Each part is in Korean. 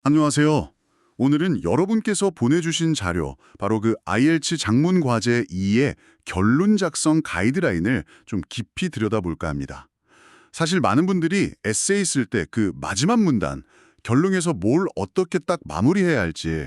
안녕하세요. 오늘은 여러분께서 보내주신 자료, 바로 그 IELTS 장문 과제 2의 결론 작성 가이드라인을 좀 깊이 들여다볼까 합니다. 사실 많은 분들이 에세이 쓸 때 그 마지막 문단, 결론에서 뭘 어떻게 딱 마무리해야 할지,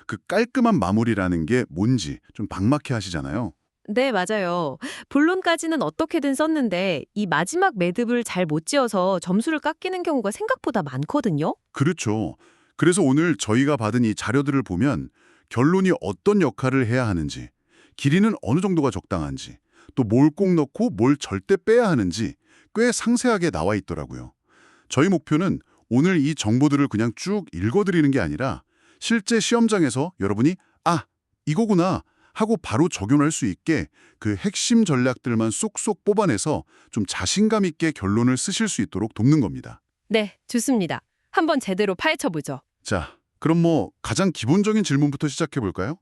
그 깔끔한 마무리라는 게 뭔지 좀 막막해 하시잖아요. 네, 맞아요. 본론까지는 어떻게든 썼는데 이 마지막 매듭을 잘 못 지어서 점수를 깎이는 경우가 생각보다 많거든요. 그렇죠. 그래서 오늘 저희가 받은 이 자료들을 보면 결론이 어떤 역할을 해야 하는지, 길이는 어느 정도가 적당한지, 또 뭘 꼭 넣고 뭘 절대 빼야 하는지 꽤 상세하게 나와 있더라고요. 저희 목표는 오늘 이 정보들을 그냥 쭉 읽어드리는 게 아니라 실제 시험장에서 여러분이 아, 이거구나 하고 바로 적용할 수 있게 그 핵심 전략들만 쏙쏙 뽑아내서 좀 자신감 있게 결론을 쓰실 수 있도록 돕는 겁니다. 네, 좋습니다. 한번 제대로 파헤쳐보죠. 자, 그럼 가장 기본적인 질문부터 시작해 볼까요?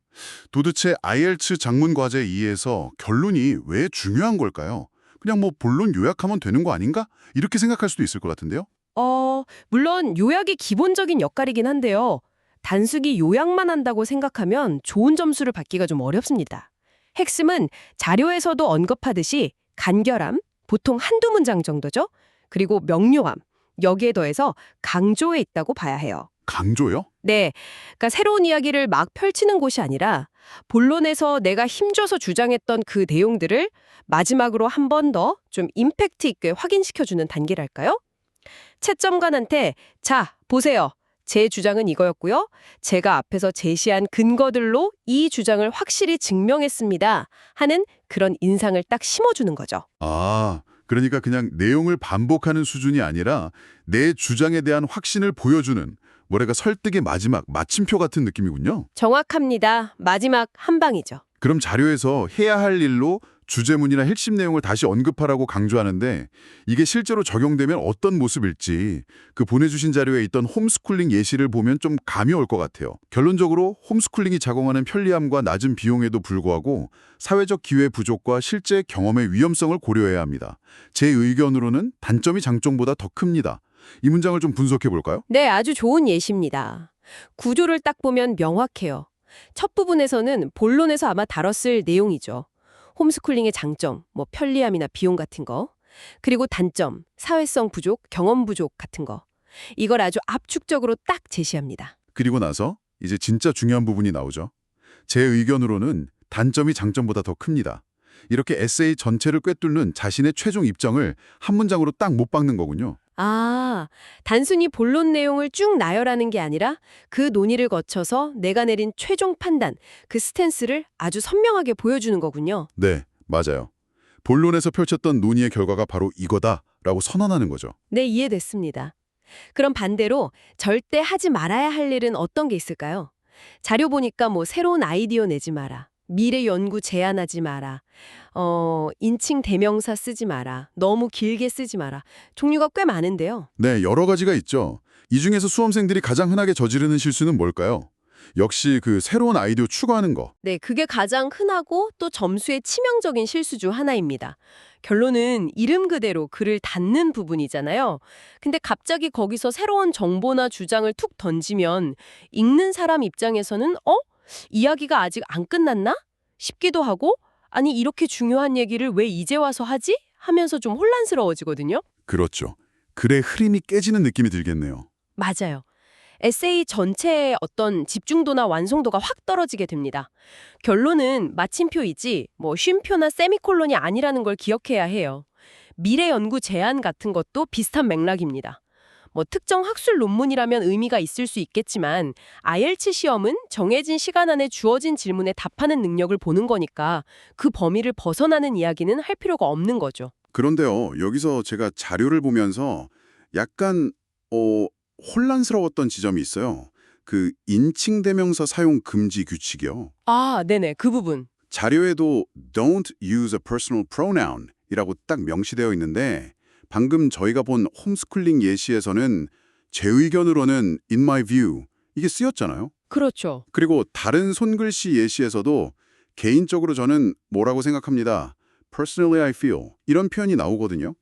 도대체 IELTS 장문 과제 2에서 결론이 왜 중요한 걸까요? 그냥 본론 요약하면 되는 거 아닌가? 이렇게 생각할 수도 있을 것 같은데요. 물론 요약이 기본적인 역할이긴 한데요. 단순히 요약만 한다고 생각하면 좋은 점수를 받기가 좀 어렵습니다. 핵심은 자료에서도 언급하듯이 간결함, 보통 한두 문장 정도죠. 그리고 명료함, 여기에 더해서 강조에 있다고 봐야 해요. 강조요? 네, 그러니까 새로운 이야기를 막 펼치는 곳이 아니라 본론에서 내가 힘줘서 주장했던 그 내용들을 마지막으로 한 번 더 좀 임팩트 있게 확인시켜주는 단계랄까요? 채점관한테 자, 보세요. 제 주장은 이거였고요. 제가 앞에서 제시한 근거들로 이 주장을 확실히 증명했습니다. 하는 그런 인상을 딱 심어주는 거죠. 아, 그러니까 그냥 내용을 반복하는 수준이 아니라 내 주장에 대한 확신을 보여주는 뭐랄까 설득의 마지막 마침표 같은 느낌이군요. 정확합니다. 마지막 한 방이죠. 그럼 자료에서 해야 할 일로 주제문이나 핵심 내용을 다시 언급하라고 강조하는데 이게 실제로 적용되면 어떤 모습일지 그 보내주신 자료에 있던 홈스쿨링 예시를 보면 좀 감이 올 것 같아요. 결론적으로 홈스쿨링이 제공하는 편리함과 낮은 비용에도 불구하고 사회적 기회 부족과 실제 경험의 위험성을 고려해야 합니다. 제 의견으로는 단점이 장점보다 더 큽니다. 이 문장을 좀 분석해 볼까요? 네, 아주 좋은 예시입니다. 구조를 딱 보면 명확해요. 첫 부분에서는 본론에서 아마 다뤘을 내용이죠. 홈스쿨링의 장점, 뭐 편리함이나 비용 같은 거. 그리고 단점, 사회성 부족, 경험 부족 같은 거. 이걸 아주 압축적으로 딱 제시합니다. 그리고 나서 이제 진짜 중요한 부분이 나오죠. 제 의견으로는 단점이 장점보다 더 큽니다. 이렇게 에세이 전체를 꿰뚫는 자신의 최종 입장을 한 문장으로 딱 못 박는 거군요. 아, 단순히 본론 내용을 쭉 나열하는 게 아니라 그 논의를 거쳐서 내가 내린 최종 판단, 그 스탠스를 아주 선명하게 보여주는 거군요. 네, 맞아요. 본론에서 펼쳤던 논의의 결과가 바로 이거다라고 선언하는 거죠. 네, 이해됐습니다. 그럼 반대로 절대 하지 말아야 할 일은 어떤 게 있을까요? 자료 보니까 뭐 새로운 아이디어 내지 마라. 미래 연구 제안하지 마라. 인칭 대명사 쓰지 마라. 너무 길게 쓰지 마라. 종류가 꽤 많은데요. 네, 여러 가지가 있죠. 이 중에서 수험생들이 가장 흔하게 저지르는 실수는 뭘까요? 역시 그 새로운 아이디어 추가하는 거. 네, 그게 가장 흔하고 또 점수에 치명적인 실수 중 하나입니다. 결론은 이름 그대로 글을 닫는 부분이잖아요. 근데 갑자기 거기서 새로운 정보나 주장을 툭 던지면 읽는 사람 입장에서는 이야기가 아직 안 끝났나? 싶기도 하고 아니 이렇게 중요한 얘기를 왜 이제 와서 하지? 하면서 좀 혼란스러워지거든요. 그렇죠. 글의 흐름이 깨지는 느낌이 들겠네요. 맞아요. 에세이 전체의 어떤 집중도나 완성도가 확 떨어지게 됩니다. 결론은 마침표이지 뭐 쉼표나 세미콜론이 아니라는 걸 기억해야 해요. 미래 연구 제안 같은 것도 비슷한 맥락입니다. 뭐 특정 학술 논문이라면 의미가 있을 수 있겠지만 IELTS 시험은 정해진 시간 안에 주어진 질문에 답하는 능력을 보는 거니까 그 범위를 벗어나는 이야기는 할 필요가 없는 거죠. 그런데요, 여기서 제가 자료를 보면서 약간 혼란스러웠던 지점이 있어요. 그 인칭 대명사 사용 금지 규칙이요. 아, 네네. 그 부분. 자료에도 don't use a personal pronoun 이라고 딱 명시되어 있는데 방금 저희가 본 홈스쿨링 예시에서는 제 의견으로는 in my view 이게 쓰였잖아요. 그렇죠. 그리고 다른 손글씨 예시에서도 개인적으로 저는 뭐라고 생각합니다. personally I feel 이런 표현이 나오거든요.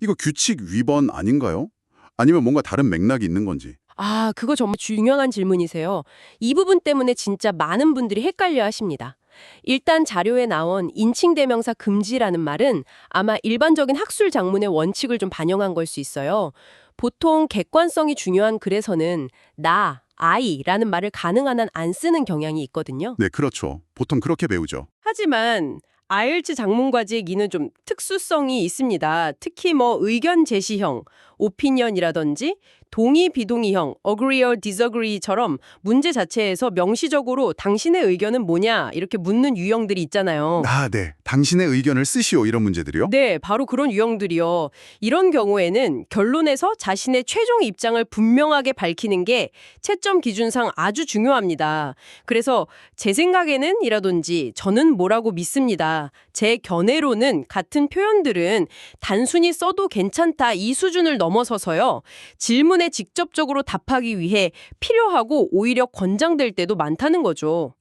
이거 규칙 위반 아닌가요? 아니면 뭔가 다른 맥락이 있는 건지. 아, 그거 정말 중요한 질문이세요. 이 부분 때문에 진짜 많은 분들이 헷갈려 하십니다. 일단 자료에 나온 인칭대명사 금지라는 말은 아마 일반적인 학술 작문의 원칙을 좀 반영한 걸 수 있어요. 보통 객관성이 중요한 글에서는 나, I라는 말을 가능한 한 안 쓰는 경향이 있거든요. 네, 그렇죠. 보통 그렇게 배우죠. 하지만 IELTS 작문과제의 기는 좀 특수성이 있습니다. 특히 뭐 의견 제시형, opinion이라든지 동의 비동의형, agree or disagree처럼 문제 자체에서 명시적으로 당신의 의견은 뭐냐 이렇게 묻는 유형들이 있잖아요. 아, 네. 당신의 의견을 쓰시오 이런 문제들이요? 네, 바로 그런 유형들이요. 이런 경우에는 결론에서 자신의 최종 입장을 분명하게 밝히는 게 채점 기준상 아주 중요합니다. 그래서 제 생각에는 이라든지 저는 뭐라고 믿습니다. 제 견해로는 같은 표현들은 단순히 써도 괜찮다 이 수준을 넘어서서요. 질문에 직접적으로 답하기 위해 필요하고 오히려 권장될 때도 많다는 거죠.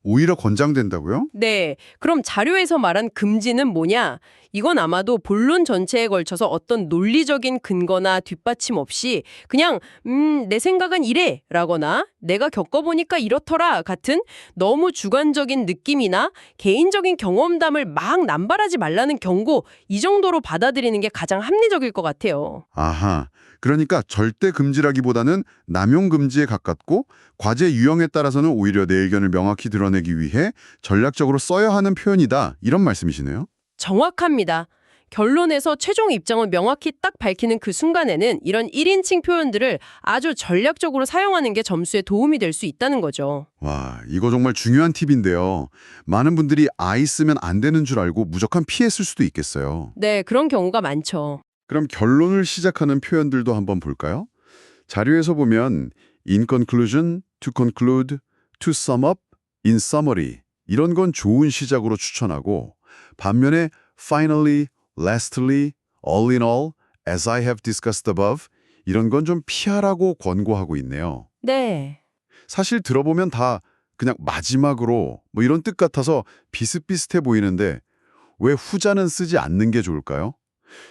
오히려 권장된다고요? 네, 그럼 자료에서 말한 금지는 뭐냐? 이건 아마도 본론 전체에 걸쳐서 어떤 논리적인 근거나 뒷받침 없이 그냥 내 생각은 이래 라거나 내가 겪어보니까 이렇더라 같은 너무 주관적인 느낌이나 개인적인 경험담을 막 남발하지 말라는 경고 이 정도로 받아들이는 게 가장 합리적일 것 같아요. 아하. 그러니까 절대 금지라기보다는 남용 금지에 가깝고 과제 유형에 따라서는 오히려 내 의견을 명확히 드러내기 위해 전략적으로 써야 하는 표현이다. 이런 말씀이시네요. 정확합니다. 결론에서 최종 입장을 명확히 딱 밝히는 그 순간에는 이런 1인칭 표현들을 아주 전략적으로 사용하는 게 점수에 도움이 될 수 있다는 거죠. 와, 이거 정말 중요한 팁인데요. 많은 분들이 I 쓰면 안 되는 줄 알고 무조건 피했을 수도 있겠어요. 네, 그런 경우가 많죠. 그럼 결론을 시작하는 표현들도 한번 볼까요? 자료에서 보면 in conclusion, to conclude, to sum up, in summary 이런 건 좋은 시작으로 추천하고 반면에 finally, lastly, all in all, as I have discussed above 이런 건 좀 피하라고 권고하고 있네요. 네. 사실 들어보면 다 그냥 마지막으로 뭐 이런 뜻 같아서 비슷비슷해 보이는데 왜 후자는 쓰지 않는 게 좋을까요?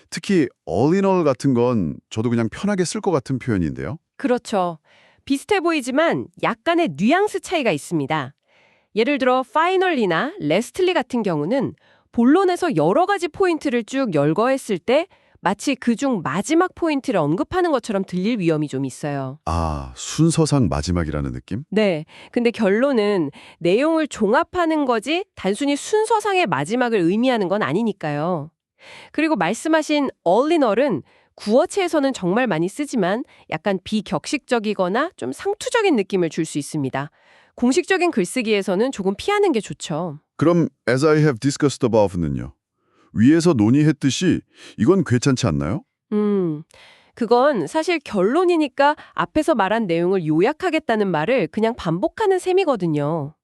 특히 all in all 같은 건 저도 그냥 편하게 쓸 것 같은 표현인데요. 그렇죠. 비슷해 보이지만 약간의 뉘앙스 차이가 있습니다. 예를 들어 finally나 lastly 같은 경우는 본론에서 여러 가지 포인트를 쭉 열거했을 때 마치 그중 마지막 포인트를 언급하는 것처럼 들릴 위험이 좀 있어요. 아, 순서상 마지막이라는 느낌? 네. 근데 결론은 내용을 종합하는 거지 단순히 순서상의 마지막을 의미하는 건 아니니까요. 그리고 말씀하신 all in all은 구어체에서는 정말 많이 쓰지만 약간 비격식적이거나 좀 상투적인 느낌을 줄 수 있습니다. 공식적인 글쓰기에서는 조금 피하는 게 좋죠. 그럼 as I have discussed above는요? 위에서 논의했듯이 이건 괜찮지 않나요? 그건 사실 결론이니까 앞에서 말한 내용을 요약하겠다는 말을 그냥 반복하는 셈이거든요.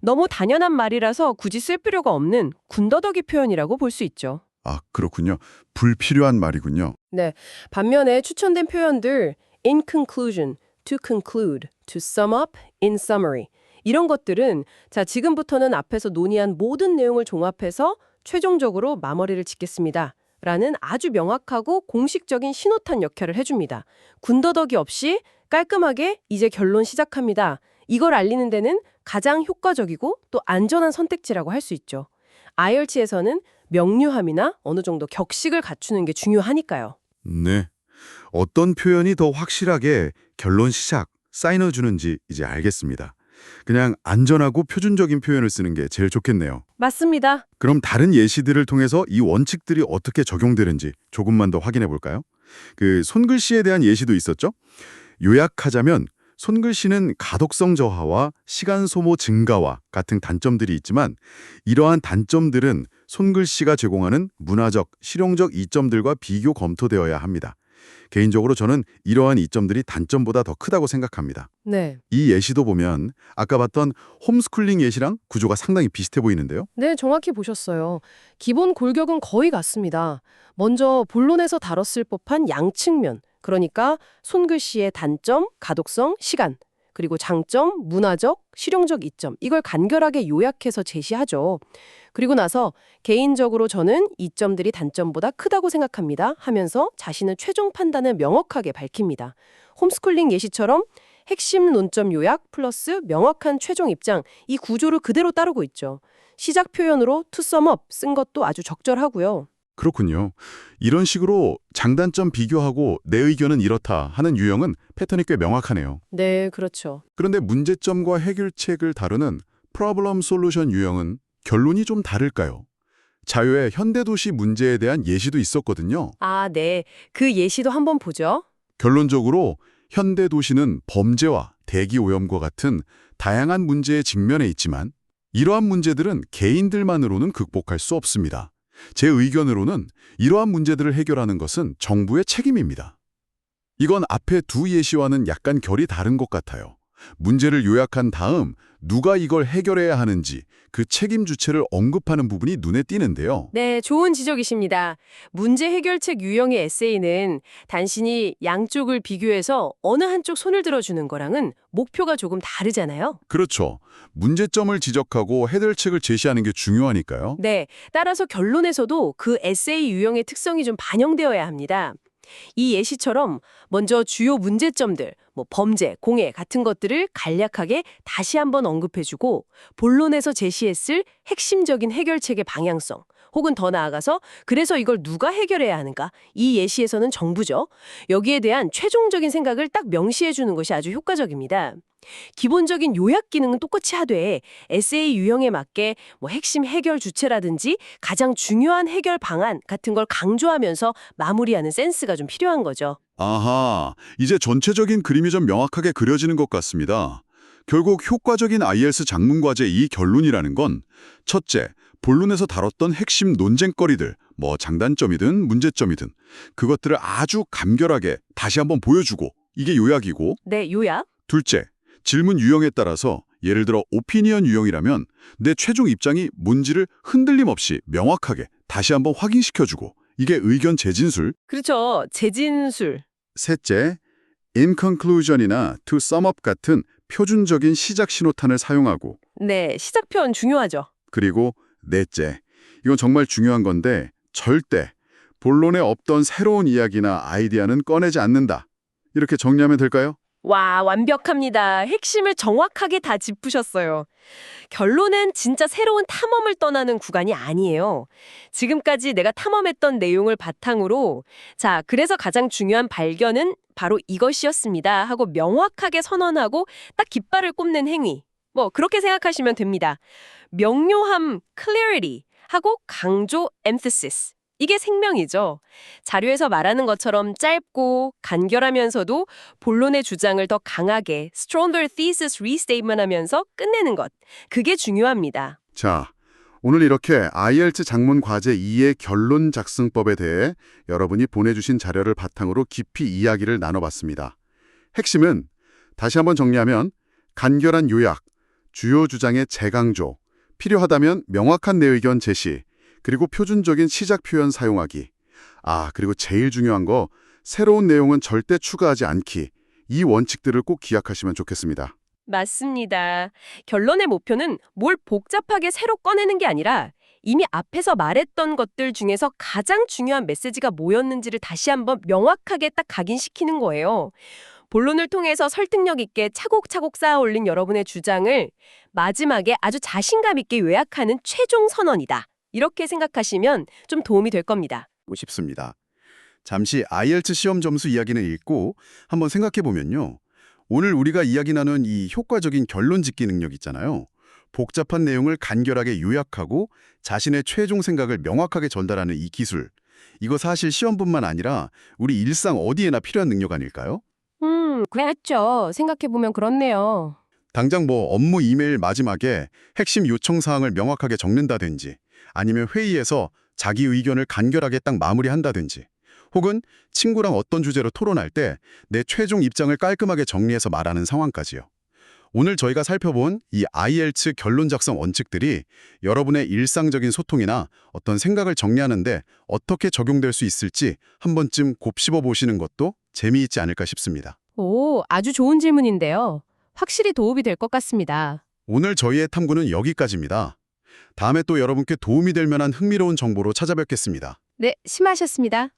너무 당연한 말이라서 굳이 쓸 필요가 없는 군더더기 표현이라고 볼 수 있죠. 아, 그렇군요. 불필요한 말이군요. 네, 반면에 추천된 표현들 in conclusion, to conclude, to sum up, in summary 이런 것들은 자 지금부터는 앞에서 논의한 모든 내용을 종합해서 최종적으로 마무리를 짓겠습니다. 라는 아주 명확하고 공식적인 신호탄 역할을 해줍니다. 군더더기 없이 깔끔하게 이제 결론 시작합니다. 이걸 알리는 데는 가장 효과적이고 또 안전한 선택지라고 할 수 있죠. IELTS에서는 명료함이나 어느 정도 격식을 갖추는 게 중요하니까요. 네. 어떤 표현이 더 확실하게 결론 시작, 사인을 주는지 이제 알겠습니다. 그냥 안전하고 표준적인 표현을 쓰는 게 제일 좋겠네요. 맞습니다. 그럼 다른 예시들을 통해서 이 원칙들이 어떻게 적용되는지 조금만 더 확인해 볼까요? 그 손글씨에 대한 예시도 있었죠? 요약하자면 손글씨는 가독성 저하와 시간 소모 증가와 같은 단점들이 있지만 이러한 단점들은 손글씨가 제공하는 문화적, 실용적 이점들과 비교 검토되어야 합니다. 개인적으로 저는 이러한 이점들이 단점보다 더 크다고 생각합니다. 네. 이 예시도 보면 아까 봤던 홈스쿨링 예시랑 구조가 상당히 비슷해 보이는데요. 네, 정확히 보셨어요. 기본 골격은 거의 같습니다. 먼저 본론에서 다뤘을 법한 양측면, 그러니까 손글씨의 단점, 가독성, 시간. 그리고 장점, 문화적, 실용적 이점 이걸 간결하게 요약해서 제시하죠. 그리고 나서 개인적으로 저는 이점들이 단점보다 크다고 생각합니다 하면서 자신의 최종 판단을 명확하게 밝힙니다. 홈스쿨링 예시처럼 핵심 논점 요약 플러스 명확한 최종 입장 이 구조를 그대로 따르고 있죠. 시작 표현으로 to sum up 쓴 것도 아주 적절하고요. 그렇군요. 이런 식으로 장단점 비교하고 내 의견은 이렇다 하는 유형은 패턴이 꽤 명확하네요. 네, 그렇죠. 그런데 문제점과 해결책을 다루는 problem solution 유형은 결론이 좀 다를까요? 자유의 현대도시 문제에 대한 예시도 있었거든요. 아, 네. 그 예시도 한번 보죠. 결론적으로 현대도시는 범죄와 대기오염과 같은 다양한 문제에 직면해 있지만 이러한 문제들은 개인들만으로는 극복할 수 없습니다. 제 의견으로는 이러한 문제들을 해결하는 것은 정부의 책임입니다. 이건 앞에 두 예시와는 약간 결이 다른 것 같아요. 문제를 요약한 다음 누가 이걸 해결해야 하는지 그 책임 주체를 언급하는 부분이 눈에 띄는데요. 네, 좋은 지적이십니다. 문제 해결책 유형의 에세이는 단순히 양쪽을 비교해서 어느 한쪽 손을 들어주는 거랑은 목표가 조금 다르잖아요. 그렇죠. 문제점을 지적하고 해결책을 제시하는 게 중요하니까요. 네, 따라서 결론에서도 그 에세이 유형의 특성이 좀 반영되어야 합니다. 이 예시처럼 먼저 주요 문제점들, 범죄, 공해 같은 것들을 간략하게 다시 한번 언급해주고 본론에서 제시했을 핵심적인 해결책의 방향성, 혹은 더 나아가서 그래서 이걸 누가 해결해야 하는가? 이 예시에서는 정부죠. 여기에 대한 최종적인 생각을 딱 명시해주는 것이 아주 효과적입니다. 기본적인 요약 기능은 똑같이 하되 에세이 유형에 맞게 핵심 해결 주체라든지 가장 중요한 해결 방안 같은 걸 강조하면서 마무리하는 센스가 좀 필요한 거죠. 아하, 이제 전체적인 그림이 좀 명확하게 그려지는 것 같습니다. 결국 효과적인 IELTS 작문과제 이 결론이라는 건 첫째, 본론에서 다뤘던 핵심 논쟁거리들, 장단점이든 문제점이든 그것들을 아주 간결하게 다시 한번 보여주고 이게 요약이고 네, 요약. 둘째, 질문 유형에 따라서 예를 들어 오피니언 유형이라면 내 최종 입장이 뭔지를 흔들림 없이 명확하게 다시 한번 확인시켜주고 이게 의견 재진술. 그렇죠. 재진술. 셋째, in conclusion이나 to sum up 같은 표준적인 시작 신호탄을 사용하고 네, 시작 표현 중요하죠. 그리고 넷째, 이건 정말 중요한 건데 절대 본론에 없던 새로운 이야기나 아이디어는 꺼내지 않는다. 이렇게 정리하면 될까요? 와, 완벽합니다. 핵심을 정확하게 다 짚으셨어요. 결론은 진짜 새로운 탐험을 떠나는 구간이 아니에요. 지금까지 내가 탐험했던 내용을 바탕으로 자, 그래서 가장 중요한 발견은 바로 이것이었습니다 하고 명확하게 선언하고 딱 깃발을 꼽는 행위. 그렇게 생각하시면 됩니다. 명료함, clarity 하고 강조, emphasis. 이게 생명이죠. 자료에서 말하는 것처럼 짧고 간결하면서도 본론의 주장을 더 강하게 stronger thesis restatement 하면서 끝내는 것. 그게 중요합니다. 자, 오늘 이렇게 IELTS 작문 과제 2의 결론 작성법에 대해 여러분이 보내주신 자료를 바탕으로 깊이 이야기를 나눠봤습니다. 핵심은 다시 한번 정리하면 간결한 요약, 주요 주장의 재강조, 필요하다면 명확한 내 의견 제시, 그리고 표준적인 시작 표현 사용하기. 그리고 제일 중요한 거 새로운 내용은 절대 추가하지 않기. 이 원칙들을 꼭 기억하시면 좋겠습니다. 맞습니다. 결론의 목표는 뭘 복잡하게 새로 꺼내는 게 아니라 이미 앞에서 말했던 것들 중에서 가장 중요한 메시지가 뭐였는지를 다시 한번 명확하게 딱 각인시키는 거예요. 본론을 통해서 설득력 있게 차곡차곡 쌓아 올린 여러분의 주장을 마지막에 아주 자신감 있게 요약하는 최종 선언이다. 이렇게 생각하시면 좀 도움이 될 겁니다. 싶습니다. 잠시 IELTS 시험 점수 이야기는 읽고 한번 생각해보면요. 오늘 우리가 이야기 나눈 이 효과적인 결론 짓기 능력 있잖아요. 복잡한 내용을 간결하게 요약하고 자신의 최종 생각을 명확하게 전달하는 이 기술. 이거 사실 시험뿐만 아니라 우리 일상 어디에나 필요한 능력 아닐까요? 그렇죠. 생각해보면 그렇네요. 당장 업무 이메일 마지막에 핵심 요청 사항을 명확하게 적는다든지 아니면 회의에서 자기 의견을 간결하게 딱 마무리한다든지 혹은 친구랑 어떤 주제로 토론할 때 내 최종 입장을 깔끔하게 정리해서 말하는 상황까지요. 오늘 저희가 살펴본 이 IELTS 결론 작성 원칙들이 여러분의 일상적인 소통이나 어떤 생각을 정리하는데 어떻게 적용될 수 있을지 한 번쯤 곱씹어 보시는 것도 재미있지 않을까 싶습니다. 오, 아주 좋은 질문인데요. 확실히 도움이 될 것 같습니다. 오늘 저희의 탐구는 여기까지입니다. 다음에 또 여러분께 도움이 될 만한 흥미로운 정보로 찾아뵙겠습니다. 네, 심하셨습니다.